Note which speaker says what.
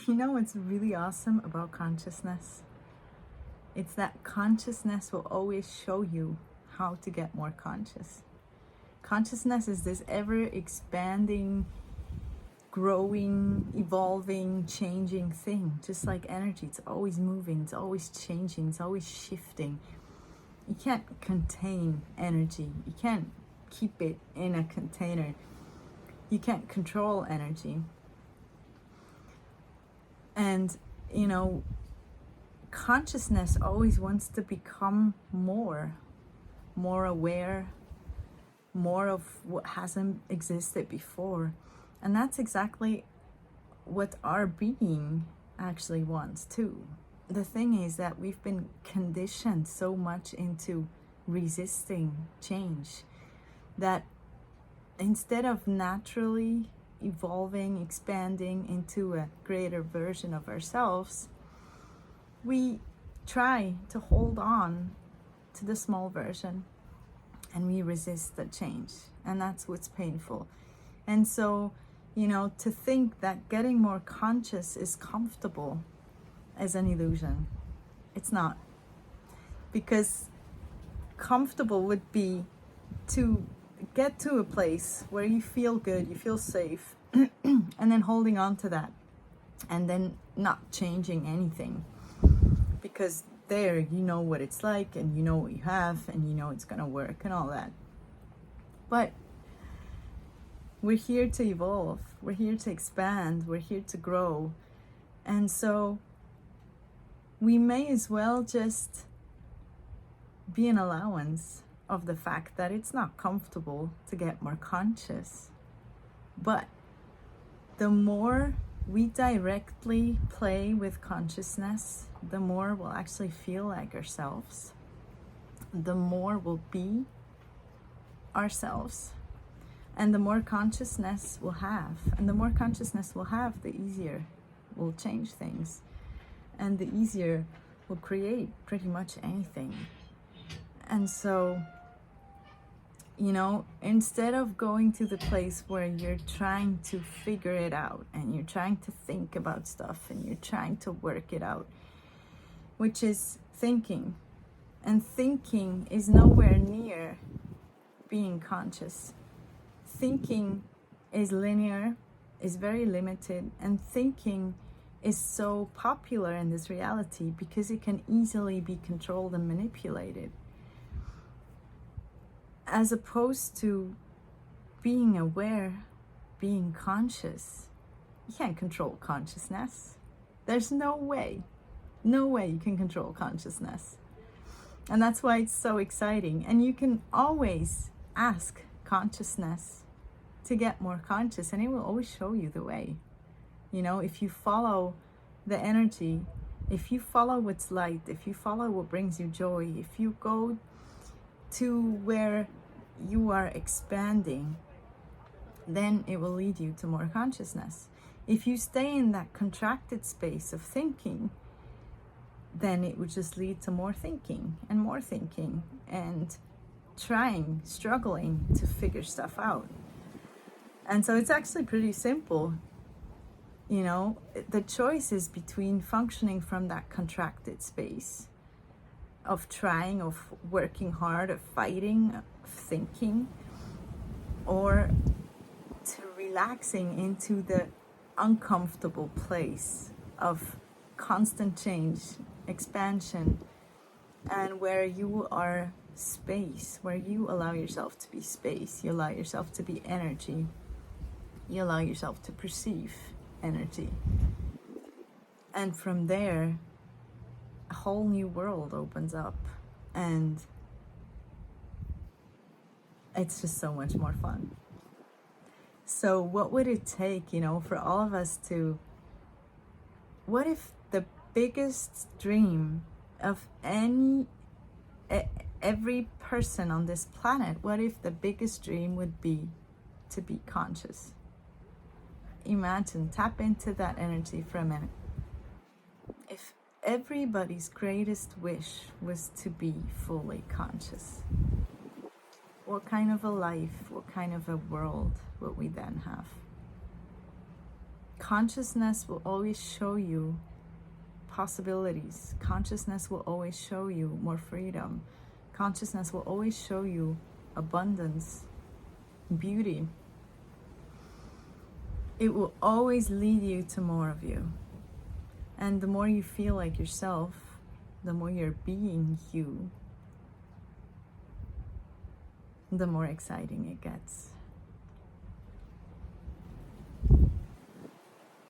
Speaker 1: You know what's really awesome about consciousness? It's that consciousness will always show you how to get more conscious. Consciousness is this ever expanding, growing, evolving, changing thing. Just like energy, it's always moving, it's always changing, it's always shifting. You can't contain energy, you can't keep it in a container, you can't control energy. And consciousness always wants to become more aware, more of what hasn't existed before. And that's exactly what our being actually wants too. The thing is that we've been conditioned so much into resisting change that instead of naturally evolving, expanding into a greater version of ourselves, we try to hold on to the small version and we resist the change. And that's what's painful. And so, to think that getting more conscious is comfortable is an illusion. It's not. Because comfortable would be to get to a place where you feel good, you feel safe, and then holding on to that and then not changing anything. Because there you know what it's like and you know what you have and you know it's gonna work and all that. But we're here to evolve, we're here to expand, we're here to grow. And so we may as well just be an allowance of the fact that it's not comfortable to get more conscious. But the more we directly play with consciousness, the more we'll actually feel like ourselves, the more we'll be ourselves, and the more consciousness we'll have. And the more consciousness we'll have, the easier we'll change things, and the easier we'll create pretty much anything. And so, instead of going to the place where you're trying to figure it out and you're trying to think about stuff and you're trying to work it out, which is thinking, and thinking is nowhere near being conscious. Thinking is linear, is very limited, and thinking is so popular in this reality because it can easily be controlled and manipulated. As opposed to being aware, being conscious. You can't control consciousness. There's no way you can control consciousness. And that's why it's so exciting. And you can always ask consciousness to get more conscious, and it will always show you the way. If you follow the energy, if you follow what's light, if you follow what brings you joy, if you go to where you are expanding, then it will lead you to more consciousness. If you stay in that contracted space of thinking, then it would just lead to more thinking and struggling to figure stuff out. And so it's actually pretty simple. The choice is between functioning from that contracted space of trying, of working hard, of fighting, of thinking, or to relaxing into the uncomfortable place of constant change, expansion, and where you are space, where you allow yourself to be space, you allow yourself to be energy, you allow yourself to perceive energy. And from there, a whole new world opens up, and it's just so much more fun. So what would it take, for all of us to, what if the biggest dream of every person on this planet, what if the biggest dream would be to be conscious? Imagine, tap into that energy for a minute. If everybody's greatest wish was to be fully conscious, what kind of a life, what kind of a world would we then have? Consciousness will always show you possibilities. Consciousness will always show you more freedom. Consciousness will always show you abundance, beauty. It will always lead you to more of you. And the more you feel like yourself, the more you're being you, the more exciting it gets.